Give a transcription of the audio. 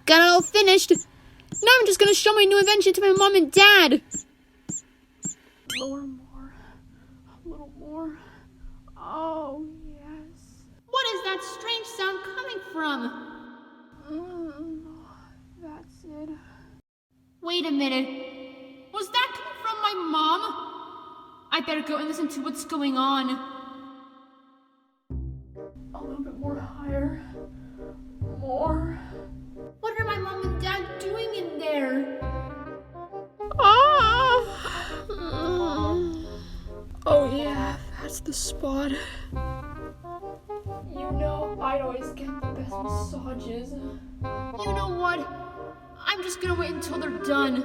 got it all finished. Now I'm just gonna show my new invention to my mom and dad. Lower more. A little more. Oh, yes. What is that strange sound coming from? That's it. Wait a minute. Was that coming from my mom? I better go and listen to what's going on. A little bit more higher. More. What are my mom and dad doing in there? Oh yeah, that's the spot. You know, I'd always get the best massages. You know what? I'm just gonna wait until they're done.